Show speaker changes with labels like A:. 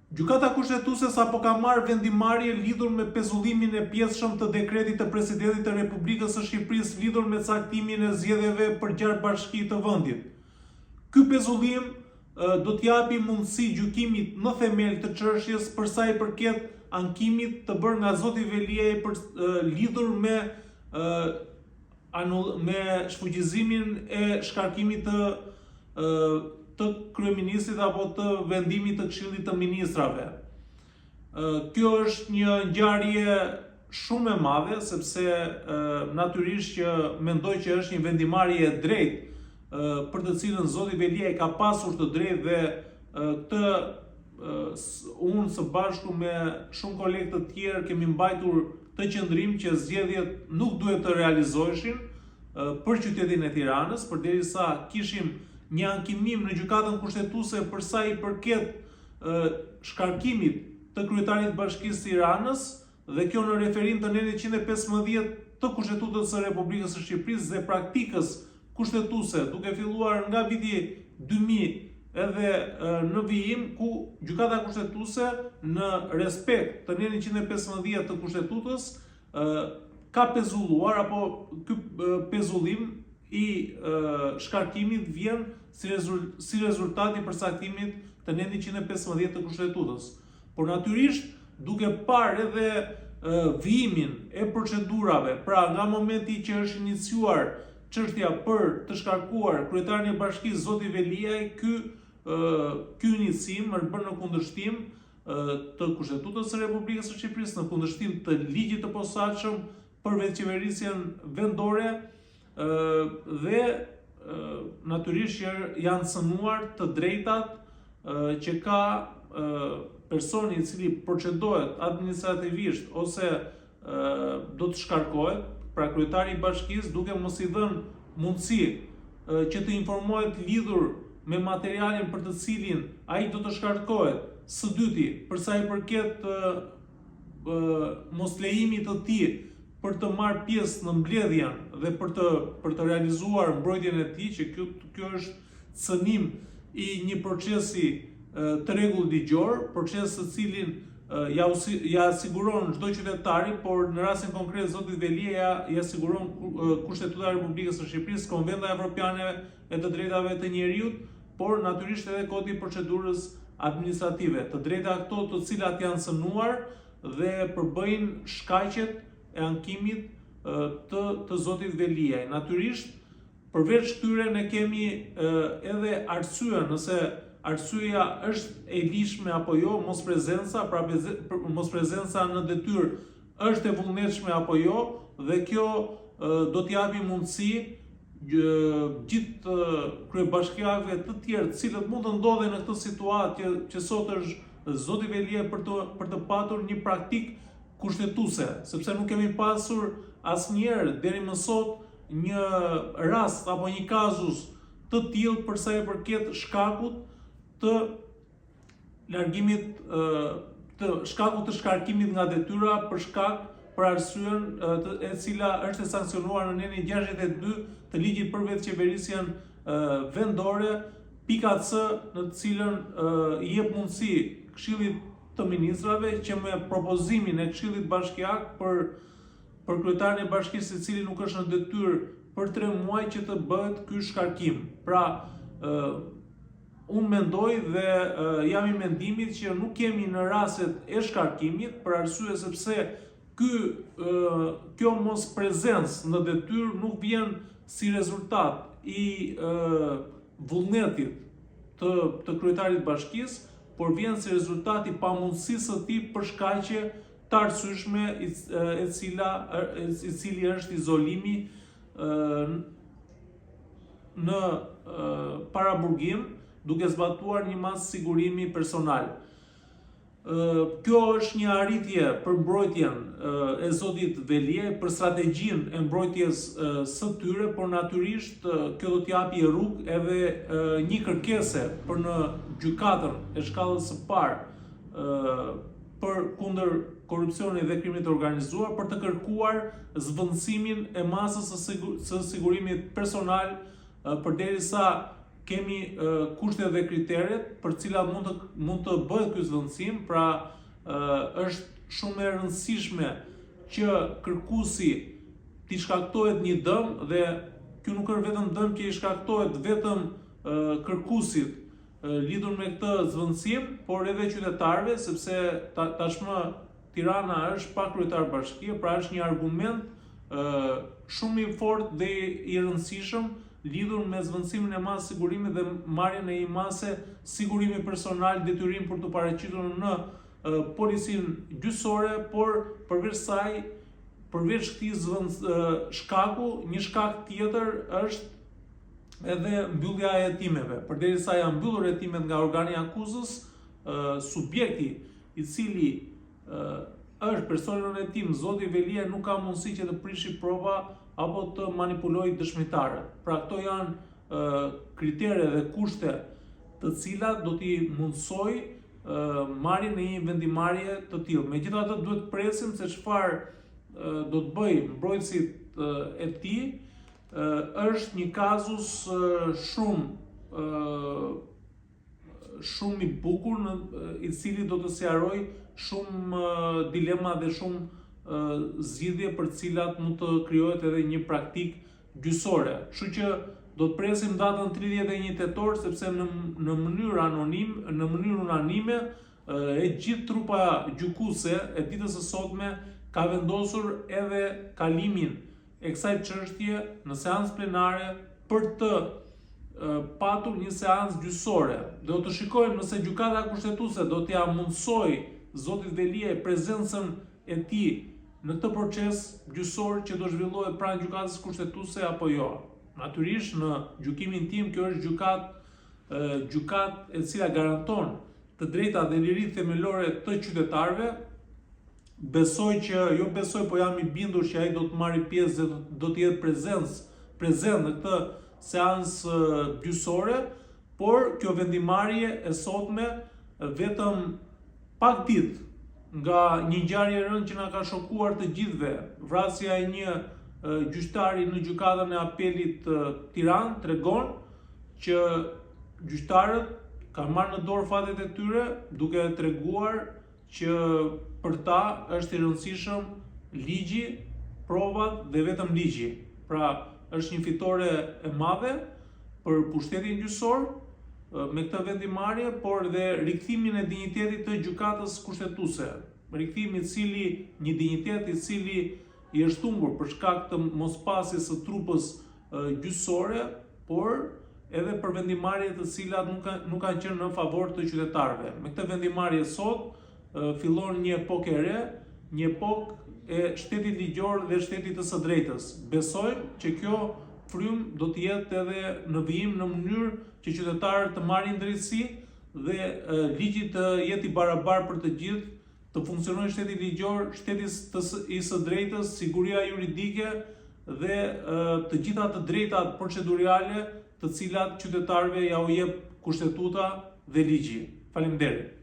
A: Gjykata kushtetuese sapo ka marrë vendimarrje lidhur me pezullimin e pjesëshëm të dekretit të presidentit të Republikës së Shqipërisë lidhur me caktimin e zgjedhjeve për gjatë bashki të vendit. Ky pezullim do t'japi mundësi gjykimit në themel të çështjes për sa i përket ankimit të bërë nga zoti Veliaj lidhur me shfuqizimin e shkarkimit të kryeministrit apo të vendimit të Këshillit të Ministrave. Kjo është një ngjarje shumë e madhe, sepse natyrisht që mendoj që është një vendimarrje e drejtë për të cilën zoti Veliaj ka pasur të drejtë dhe unë së bashku me shumë kolegë të tjerë kemi mbajtur të qëndrim që zgjedhjet nuk duhet të realizoheshin për qytetin e Tiranës, përderisa kishim një ankimim në gjykatën kushtetuese për sa i përket shkarkimit të kryetarit të Bashkisë Tiranës, dhe kjo në referim të netit 115 të Kushtetutës së Republikës së Shqipërisë dhe praktikës kushtetuese, duke filluar nga viti 2000 edhe në vijim, ku gjykata kushtetuese në respekt të netit 115 të Kushtetutës ka pezulluar, apo ky pezullim i shkarkimit vjen si rezultat i përcaktimit të netit 115 të Kushtetutës. Por natyrisht, duke parë edhe vijimin e procedurave, pra nga momenti që është iniciuar çështja për të shkarkuar kryetarin e bashkisë zoti Veliaj, ky inicim është bërë në kundërshtim të Kushtetutës së Republikës së Shqipërisë, në kundërshtim të ligjit të posaçëm për vetëqeverisjen vendore, dhe natyrisht që janë cënuar të drejtat që ka personi i cili procedohet administrativisht ose do të shkarkohet, pra kryetari i bashkisë, duke mos i dhënë mundësi që të informohet lidhur me materialin për të cilin ai do të shkarkohet. Së dyti, për sa i përket moslejimit të tij për të marrë pjesë në mbledhjen dhe për të realizuar mbrojtjen e tij, që kjo është cënim i një procesi të rregullligjor, proces të cilin ja siguron çdo qytetari, por në rastin konkret zoti Veliaj ja siguron Kushtetuta e Republikës së Shqipërisë, Konventa Evropiane e të Drejtave të Njerëzit, por natyrisht edhe kodi i procedurës administrative. Të drejta këto të cilat janë cënuar dhe përbëjnë shkaqet e ankimit të zotit Veliaj. Natyrisht, përveç këtyre ne kemi edhe arsye, nëse arsyeja është e lishme apo jo, mos prezenca, pra mos prezenca në detyrë është e vullnetshme apo jo, dhe kjo do t'japi mundësi gjithë kryebashkiakëve të tjerë, cilët mund të ndodhen në këtë situatë që sot është zoti Veliaj, për të patur një praktik kushtetuese, sepse nuk kemi pasur asnjëherë deri më sot një rast apo një kazus të tillë për sa i përket shkakut të largimit shkakut të shkarkimit nga detyra për arsyen e cila është e sankcionuar në nenin 62 të ligjit për vetëqeverisjen vendore, pika C, në të cilën i jep mundësi Këshillit të Ministrave që me propozimin e Këshillit Bashkiak për kryetarin e bashkisë, i cili nuk është në detyrë për 3 muaj, që të bëhet ky shkarkim. Pra, unë mendoj dhe jam i mendimit që nuk kemi në rastet e shkarkimit, për arsye sepse kjo mos prezencë në detyrë nuk vjen si rezultat i vullnetit të kryetarit bashkisë, por vjen si rezultat i pamundësisë së tij për shkaqe të arsyeshme, i cili është izolimi në paraburgim, duke zbatuar një masë sigurimi personal. Kjo është një arritje për mbrojtjen e zotit Veliaj, për strategjinë e mbrojtjes së tyre, por natyrisht kjo do t'japi rrugë edhe një kërkese për në gjykatën e shkallës së parë për kundër korrupsionit dhe krimit të organizuar, për të kërkuar zvendësimin e masës së sigurimit personal, përderisa kemi kushtet dhe kriteret për cilat mund të bëhet ky zvendësim, pra është shumë e rëndësishme që kërkuesi t'i shkaktohet një dëm, dhe ky nuk është vetëm dëm që i shkaktohet vetëm kërkuesit lidhur me këtë zvendësim, por edhe qytetarëve, sepse tashmë Tirana është pa kryetar bashkie, pra është një argument shumë i fortë dhe i rëndësishëm lidhur me zvendësimin e masë sigurimi dhe marrjen e një mase sigurimi personal, detyrim për të paraqitur në policinë gjyqësore, por përveç saj, përveç këtij shkaku, një shkak tjetër është edhe mbyllja e hetimeve. Përderisa janë mbyllur hetimet nga organi akuzës, subjekti i cili është personi në hetim, zoti Velia, nuk ka mundësi që të prishi prova apo të manipulojë dëshmitarët. Pra këto janë kritere dhe kushte të cilat do t'i mundsoj marrjen e një vendimarrje të tillë. Megjithatë, duhet të presim se çfarë do të bëjë mbrojtësit e tij. Është një kazus shumë i bukur, i cili do të sqarojë shumë dilema dhe shumë zgjidhje për cilat mund të krijohet edhe një praktikë gjyqësore. Kështu që do të presim datën 31 tetor, sepse në mënyrë unanime e gjithë trupa gjykuese e ditës së sotme ka vendosur edhe kalimin e kësaj çështje në seancë plenare për të patur një seancë gjyqësore. Do të shikojmë nëse gjykata kushtetuese do t'ia mundsoj zotit Velia prezencën e tij në këtë proces gjyqësor që do zhvillohet pranë gjykatës kushtetuese apo jo. Natyrisht në gjykimin tim kjo është gjykatë e cila garanton të drejtat dhe liritë themelore të qytetarëve. Besoj, po jam i bindur që ai do të marrë pjesë dhe do të jetë prezent në këtë seancë gjyqësore, por kjo vendimarrje e sotme vetëm pak ditë nga një ngjarje e rëndë që na ka shokuar të gjithëve, vrasja e një gjyqtari në gjykatën e apelit Tiranë, tregon që gjyqtarët kanë marrë në dorë fatet e tyre, duke treguar që për ta është i rëndësishëm ligji, provat dhe vetëm ligji. Pra është një fitore e madhe për pushtetin gjyqësor me këtë vendimarrje, por dhe rikthimin e dinjitetit të gjykatës kushtetuese. Një dinjitet i cili i është humbur për shkak të mospasjes së trupës gjyqësore, por edhe për vendimarrje të cilat nuk kanë qenë në favor të qytetarëve. Me këtë vendimarrje sot fillon një epokë e re, një epokë e shtetit ligjor dhe shtetit të së drejtës. Besojmë që kjo frymë do të jetë edhe në vijim në mënyrë që qytetarët të marrin drejtësi dhe ligji të jetë i barabartë për të gjithë, të funksionojë shteti ligjor, shteti i së drejtës, siguria juridike dhe të gjitha të drejtat procedurale të cilat qytetarëve ja u jep kushtetuta dhe ligji. Faleminderit.